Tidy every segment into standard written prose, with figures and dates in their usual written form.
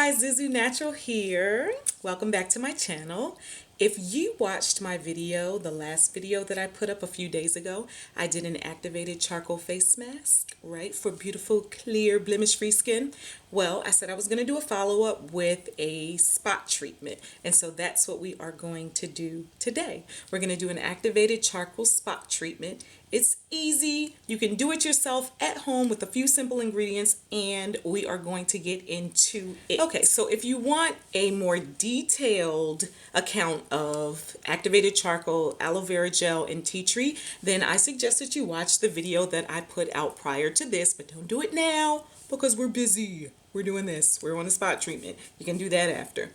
guys, Zuzunatural here. Welcome back to my channel. If you watched my video, the last video that I put up a few days ago, I did an activated charcoal face mask, right, for beautiful, clear, blemish-free skin. Well, I said I was going to do a follow-up with a spot treatment, and so that's what we are going to do today. We're going to do an activated charcoal spot treatment. It's easy. You can do it yourself at home with a few simple ingredients, and we are going to get into it. Okay, so if you want a more detailed account of activated charcoal, aloe vera gel, and tea tree, then I suggest that you watch the video that I put out prior to this, but don't do it now because we're busy. We're doing this. We're on a spot treatment. You can do that after.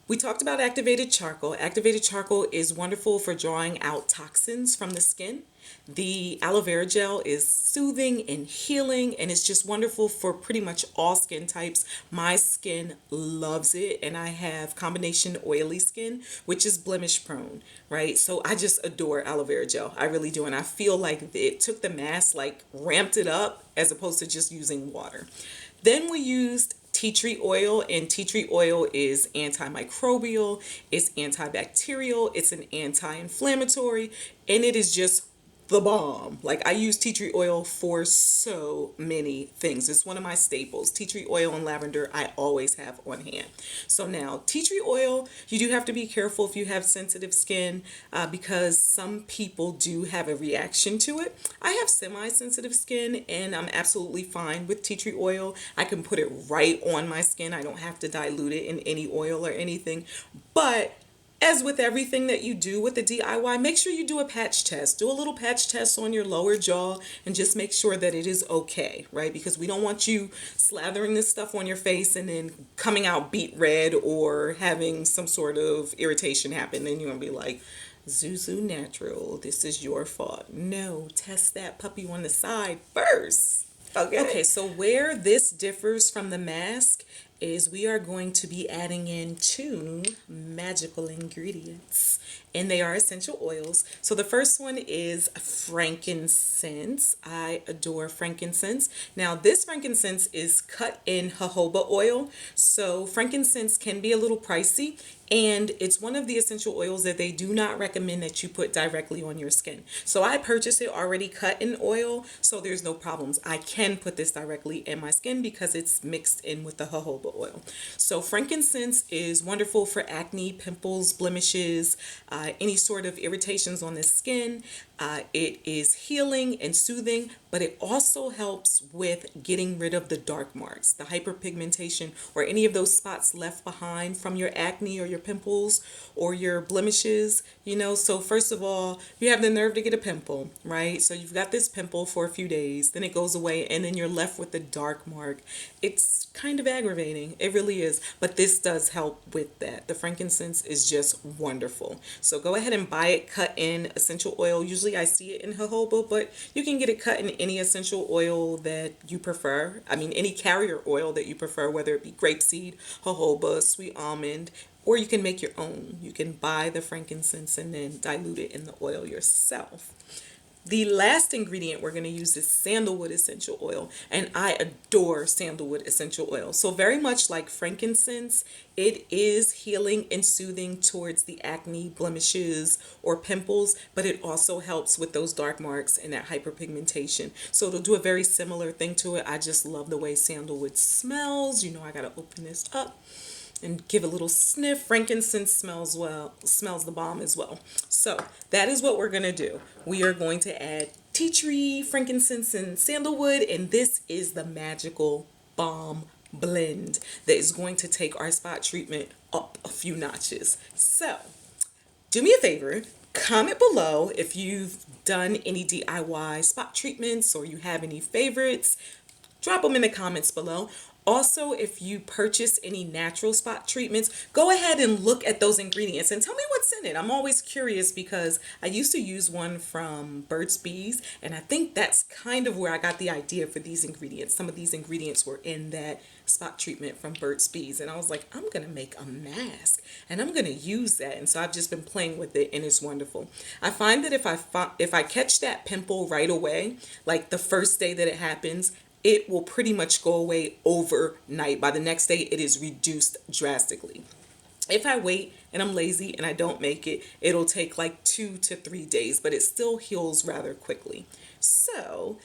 We talked about activated charcoal. Activated charcoal is wonderful for drawing out toxins from the skin. The aloe vera gel is soothing and healing, and it's just wonderful for pretty much all skin types. My skin loves it, and I have combination oily skin, which is blemish prone, right? So I just adore aloe vera gel. I really do, and I feel like it took the mask, like ramped it up as opposed to just using water. Then we used tea tree oil, and tea tree oil is antimicrobial, it's antibacterial, it's an anti-inflammatory, and it is just the bomb. Like, I use tea tree oil for so many things. It's one of my staples. Tea tree oil and lavender I always have on hand. So now, tea tree oil, you do have to be careful if you have sensitive skin because some people do have a reaction to it. I have semi-sensitive skin, and I'm absolutely fine with tea tree oil. I can put it right on my skin. I don't have to dilute it in any oil or anything. But as with everything that you do with the DIY, make sure you do a patch test. Do a little patch test on your lower jaw and just make sure that it is okay, right? Because we don't want you slathering this stuff on your face and then coming out beet red or having some sort of irritation happen. Then you're going to be like, Zuzunatural, this is your fault. No, test that puppy on the side first. Okay, so where this differs from the mask is we are going to be adding in two magical ingredients, and they are essential oils. So the first one is frankincense. I adore frankincense. Now this frankincense is cut in jojoba oil, so frankincense can be a little pricey, and it's one of the essential oils that they do not recommend that you put directly on your skin. So I purchased it already cut in oil, so there's no problems. I can put this directly in my skin because it's mixed in with the jojoba oil. So frankincense is wonderful for acne, pimples, blemishes, any sort of irritations on the skin. It is healing and soothing, but it also helps with getting rid of the dark marks, the hyperpigmentation, or any of those spots left behind from your acne or your pimples or your blemishes. You know, so first of all, you have the nerve to get a pimple, right? So you've got this pimple for a few days, then it goes away, and then you're left with the dark mark. It's kind of aggravating. It really is. But this does help with that. The frankincense is just wonderful. So go ahead and buy it cut in essential oil. Usually I see it in jojoba, but you can get it cut in any essential oil that you prefer. I mean, any carrier oil that you prefer, whether it be grapeseed, jojoba, sweet almond, or you can make your own. You can buy the frankincense and then dilute it in the oil yourself. The last ingredient we're going to use is sandalwood essential oil, and I adore sandalwood essential oil. So very much like frankincense, it is healing and soothing towards the acne, blemishes, or pimples, but it also helps with those dark marks and that hyperpigmentation. So it'll do a very similar thing to it. I just love the way sandalwood smells. You know, I got to open this up and give a little sniff. Frankincense smells the bomb as well. So that is what we're going to do. We are going to add tea tree, frankincense, and sandalwood, and this is the magical bomb blend that is going to take our spot treatment up a few notches. So do me a favor, comment below if you've done any DIY spot treatments or you have any favorites. Drop them in the comments below. Also, if you purchase any natural spot treatments, go ahead and look at those ingredients and tell me what's in it. I'm always curious because I used to use one from Burt's Bees, and I think that's kind of where I got the idea for these ingredients. Some of these ingredients were in that spot treatment from Burt's Bees, and I was like, I'm going to make a mask and I'm going to use that. And so I've just been playing with it, and it's wonderful. I find that if I catch that pimple right away, like the first day that it happens, it will pretty much go away overnight. By the next day, it is reduced drastically. If I wait and I'm lazy and I don't make it, it'll take like 2 to 3 days, but it still heals rather quickly. So,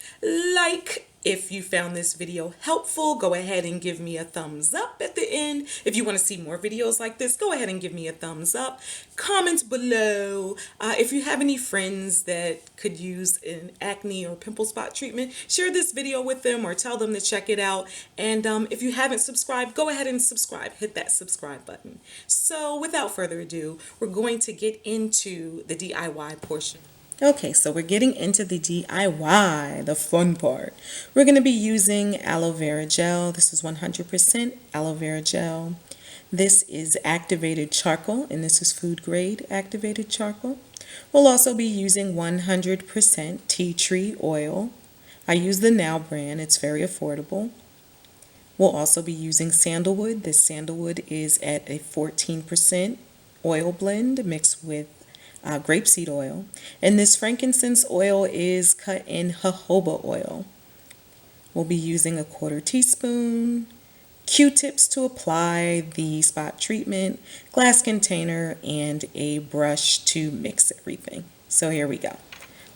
if you found this video helpful, go ahead and give me a thumbs up at the end. If you want to see more videos like this, go ahead and give me a thumbs up. Comment below. If you have any friends that could use an acne or pimple spot treatment, share this video with them or tell them to check it out. And if you haven't subscribed, go ahead and subscribe. Hit that subscribe button. So without further ado, we're going to get into the DIY portion. Okay, so we're getting into the DIY, the fun part. We're going to be using aloe vera gel. This is 100% aloe vera gel. This is activated charcoal, and this is food grade activated charcoal. We'll also be using 100% tea tree oil. I use the Now brand. It's very affordable. We'll also be using sandalwood. This sandalwood is at a 14% oil blend mixed with grapeseed oil. And this frankincense oil is cut in jojoba oil. We'll be using a 1/4 teaspoon, Q-tips to apply the spot treatment, glass container, and a brush to mix everything. So here we go.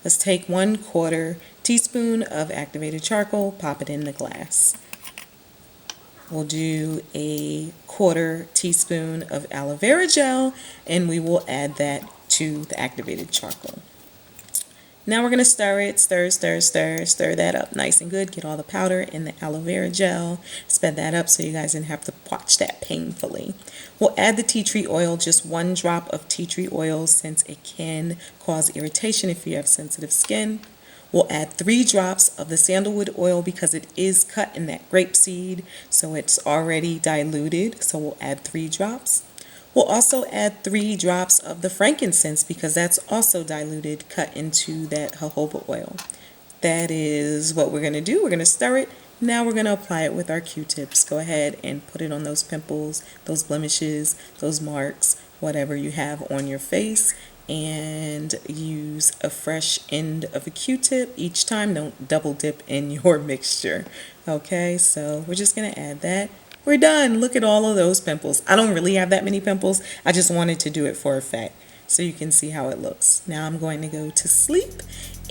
Let's take 1/4 teaspoon of activated charcoal, pop it in the glass. We'll do a 1/4 teaspoon of aloe vera gel, and we will add that to the activated charcoal. Now we're going to stir it, stir that up nice and good. Get all the powder in the aloe vera gel. Sped that up so you guys didn't have to watch that painfully. We'll add the tea tree oil, just 1 drop of tea tree oil since it can cause irritation if you have sensitive skin. We'll add 3 drops of the sandalwood oil because it is cut in that grapeseed, so it's already diluted. So we'll add 3 drops. We'll also add 3 drops of the frankincense because that's also diluted, cut into that jojoba oil. That is what we're going to do. We're going to stir it. Now we're going to apply it with our Q-tips. Go ahead and put it on those pimples, those blemishes, those marks, whatever you have on your face. And use a fresh end of a Q-tip each time. Don't double dip in your mixture. Okay, so we're just going to add that. We're done. Look at all of those pimples. I don't really have that many pimples. I just wanted to do it for effect so you can see how it looks. Now I'm going to go to sleep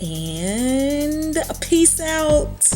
and peace out.